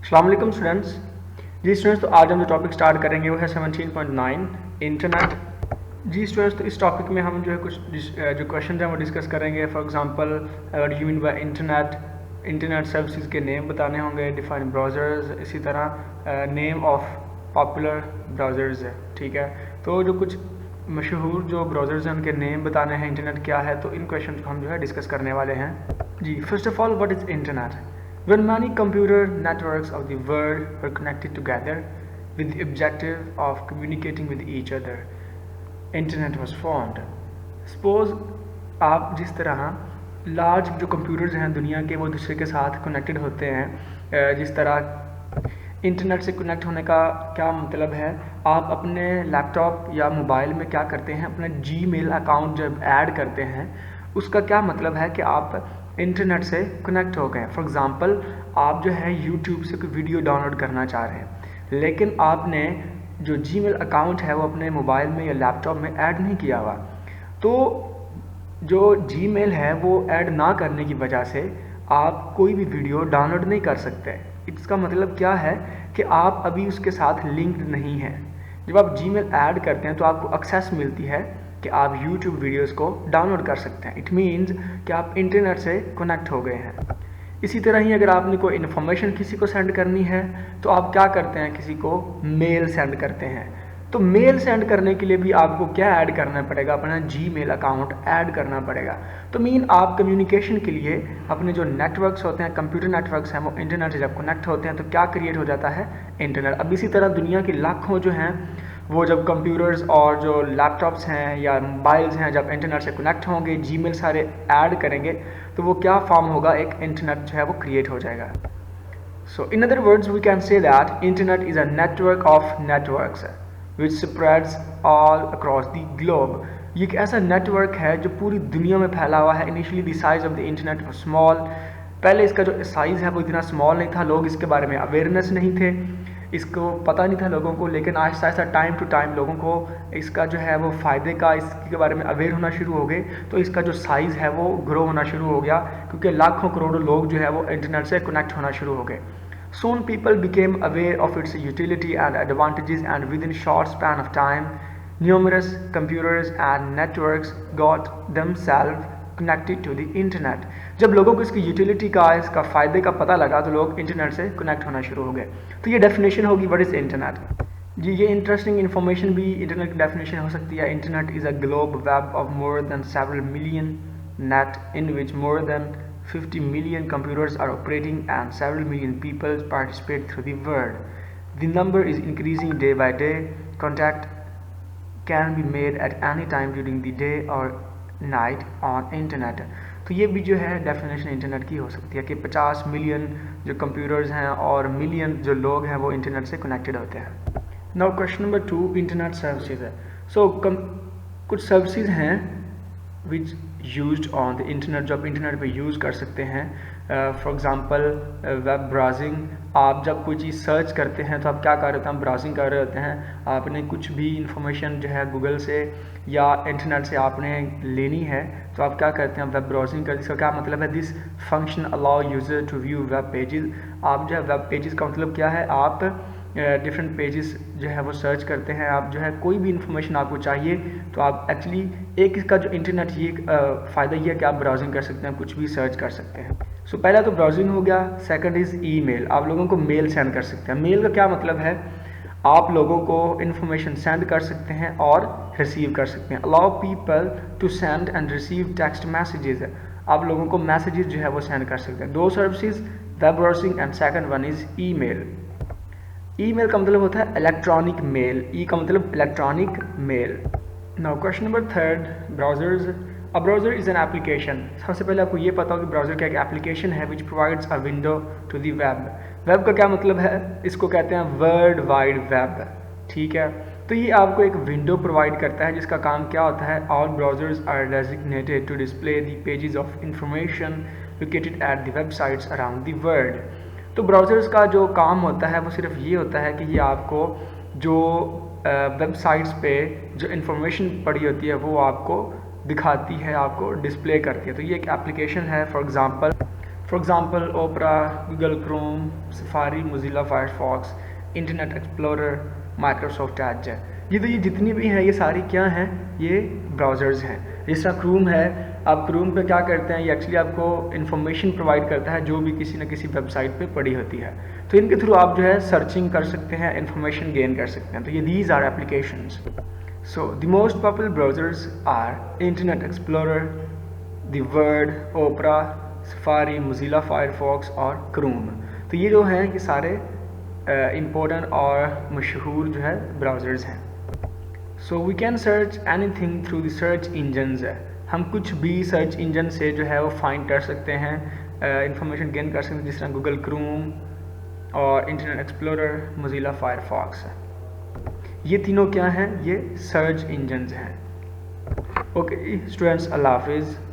अस्सलाम वालेकुम स्टूडेंट्स। जी स्टूडेंट्स, तो आज हम जो टॉपिक स्टार्ट करेंगे वो है 17.9 इंटरनेट। जी स्टूडेंट्स, तो इस टॉपिक में हम जो है कुछ जो क्वेश्चन हैं वो डिस्कस करेंगे। फॉर एग्जांपल, अगर you mean by internet services के नेम बताने होंगे, डिफाइन ब्राउज़र्स, इसी तरह नेम ऑफ पॉपुलर ब्राउज़र्स है। ठीक है, तो जो कुछ मशहूर जो ब्राउज़र्स हैं उनके नेम बताने हैं, इंटरनेट क्या है, तो इन क्वेश्चन को हम जो है डिस्कस करने वाले हैं। जी, first of all, what is internet? When many computer networks of the world were connected together with the objective of communicating with each other, internet was formed. Suppose आप जिस तरह लार्ज जो कंप्यूटर्स हैं दुनिया के वो दूसरे के साथ कनेक्टेड होते हैं, जिस तरह इंटरनेट से कनेक्ट होने का क्या मतलब है, आप अपने लैपटॉप या मोबाइल में क्या करते हैं, अपना जीमेल अकाउंट जब ऐड करते हैं उसका क्या मतलब है कि आप इंटरनेट से कनेक्ट हो गए। फॉर एग्ज़ाम्पल, आप जो है यूट्यूब से कोई वीडियो डाउनलोड करना चाह रहे हैं, लेकिन आपने जो जीमेल अकाउंट है वो अपने मोबाइल में या लैपटॉप में ऐड नहीं किया हुआ, तो जो जीमेल है वो ऐड ना करने की वजह से आप कोई भी वीडियो डाउनलोड नहीं कर सकते। इसका मतलब क्या है कि आप अभी उसके साथ लिंक्ड नहीं हैं। जब आप जीमेल ऐड करते हैं तो आपको एक्सेस मिलती है कि आप YouTube वीडियोस को डाउनलोड कर सकते हैं। इट मीन्स कि आप इंटरनेट से कनेक्ट हो गए हैं। इसी तरह ही अगर आपने कोई इन्फॉर्मेशन किसी को सेंड करनी है तो आप क्या करते हैं, किसी को मेल सेंड करते हैं। तो मेल सेंड करने के लिए भी आपको क्या ऐड करना पड़ेगा, अपना जीमेल अकाउंट ऐड करना पड़ेगा। तो मीन आप कम्युनिकेशन के लिए अपने जो नेटवर्क्स होते हैं, कंप्यूटर नेटवर्क्स हैं, वो इंटरनेट से जब कनेक्ट होते हैं तो क्या क्रिएट हो जाता है, इंटरनेट। अब इसी तरह दुनिया के लाखों जो हैं वो जब कंप्यूटर्स और जो लैपटॉप्स हैं या मोबाइल्स हैं जब इंटरनेट से कनेक्ट होंगे, जीमेल सारे ऐड करेंगे, तो वो क्या फॉर्म होगा, एक इंटरनेट जो है वो क्रिएट हो जाएगा। So in other words we can say that internet is a network of networks which spreads all across the globe. ये एक ऐसा नेटवर्क है जो पूरी दुनिया में फैला हुआ है। Initially the size of the internet was small. पहले इसका जो साइज़ है वो इतना स्मॉल नहीं था, लोग इसके बारे में अवेयरनेस नहीं थे, इसको पता नहीं था लोगों को, लेकिन Aahista Aahista time to time लोगों को इसका जो है वो फ़ायदे का इसके बारे में अवेयर होना शुरू हो गए, तो इसका जो साइज़ है वो ग्रो होना शुरू हो गया, क्योंकि लाखों करोड़ों लोग जो है वो इंटरनेट से कनेक्ट होना शुरू हो गए। Soon people became aware of its utility and advantages, and within a short span of time, numerous computers and networks got themselves connected to the internet. जब लोगों को इसकी यूटिलिटी का, इसका फ़ायदे का पता लगा तो लोग इंटरनेट से कनेक्ट होना शुरू हो गए। तो ये डेफिनेशन होगी व्हाट इज़ इंटरनेट। जी, ये इंटरेस्टिंग इन्फॉर्मेशन भी इंटरनेट की डेफिनेशन हो सकती है। Internet is a globe web of more than several million net in which more than 50 million computers are operating and several million people participate through the world. The number is increasing day by day. Contact can be made at any time during the day or night on internet. तो ये भी जो है definition internet की हो सकती है कि 50 मिलियन जो कंप्यूटर्स हैं और मिलियन जो लोग हैं वो इंटरनेट से कनेक्टेड होते हैं। Now question number 2, internet services है। सो कुछ सर्विसेज हैं विच यूज्ड ऑन द इंटरनेट, जो आप इंटरनेट पे यूज़ कर सकते हैं। For example, web browsing. आप जब कोई चीज़ सर्च करते हैं तो आप क्या कर रहे होते हैं, ब्राउजिंग कर रहे होते हैं। आपने कुछ भी इंफॉर्मेशन जो है गूगल से या इंटरनेट से आपने लेनी है तो आप क्या करते हैं, वेब ब्राउजिंग करते हैं। इसका क्या मतलब है, this function allow user to view web pages. आप जो है वेब पेजेस का मतलब क्या है, आप डिफरेंट पेजेस जो है वो सर्च करते हैं। आप जो है कोई भी इंफॉर्मेशन आपको चाहिए तो आप एक्चुअली एक इसका जो इंटरनेट ये फ़ायदा ये है कि आप ब्राउजिंग कर सकते हैं, कुछ भी सर्च कर सकते हैं। सो पहला तो ब्राउजिंग हो गया। Second is email. आप लोगों को मेल सेंड कर सकते हैं। मेल का क्या मतलब है, आप लोगों को इन्फॉर्मेशन सेंड कर सकते हैं और रिसीव कर सकते हैं। Allow people to send and receive text messages. आप लोगों को मैसेजेस जो है वो सेंड कर सकते हैं। दो services, web browsing and second one is email. Email का मतलब होता है इलेक्ट्रॉनिक मेल। ई का मतलब electronic mail. Now question number 3, browsers. A browser is an application. सबसे पहले आपको ये पता हो कि ब्राउज़र क्या एक एप्लीकेशन है which provides a window to the web. Web का क्या मतलब है, इसको कहते हैं वर्ल्ड वाइड वेब। ठीक है, तो ये आपको एक विंडो प्रोवाइड करता है जिसका काम क्या होता है, all browsers are designated to display the pages of information located at the websites around the world. तो ब्राउज़र्स का जो काम होता है वो सिर्फ ये होता है कि ये आपको जो वेबसाइट्स पे जो इन्फॉर्मेशन पड़ी होती है वो आपको दिखाती है, आपको डिस्प्ले करती है। तो ये एक एप्लीकेशन है। For example, for example Opera, Google Chrome, Safari, Mozilla Firefox, Internet Explorer, Microsoft Edge. ये जितनी भी हैं ये सारी क्या हैं, ये ब्राउज़र्स हैं। जिस तरह क्रोम है, आप क्रोम पे क्या करते हैं, ये एक्चुअली आपको इन्फॉर्मेशन प्रोवाइड करता है जो भी किसी न किसी वेबसाइट पे पड़ी होती है, तो इनके थ्रू आप जो है सर्चिंग कर सकते हैं, इन्फॉर्मेशन गेन कर सकते हैं। तो ये these are applications. So the most popular browsers are Internet Explorer, the word, Opera, Safari, Mozilla Firefox और क्रोम। तो ये जो हैं ये सारे इम्पोर्टेंट और मशहूर जो है ब्राउज़र्स हैं। So we can search anything through the search engines. हम कुछ भी सर्च इंजन से जो है वो फाइंड कर सकते हैं, इंफॉर्मेशन गेन कर सकते हैं, जिस तरह गूगल क्रोम और इंटरनेट एक्सप्लोरर, मोजिला फायरफॉक्स। ये तीनों क्या हैं, ये सर्च इंजन्स हैं। ओके स्टूडेंट्स, अल्लाह हाफिज़।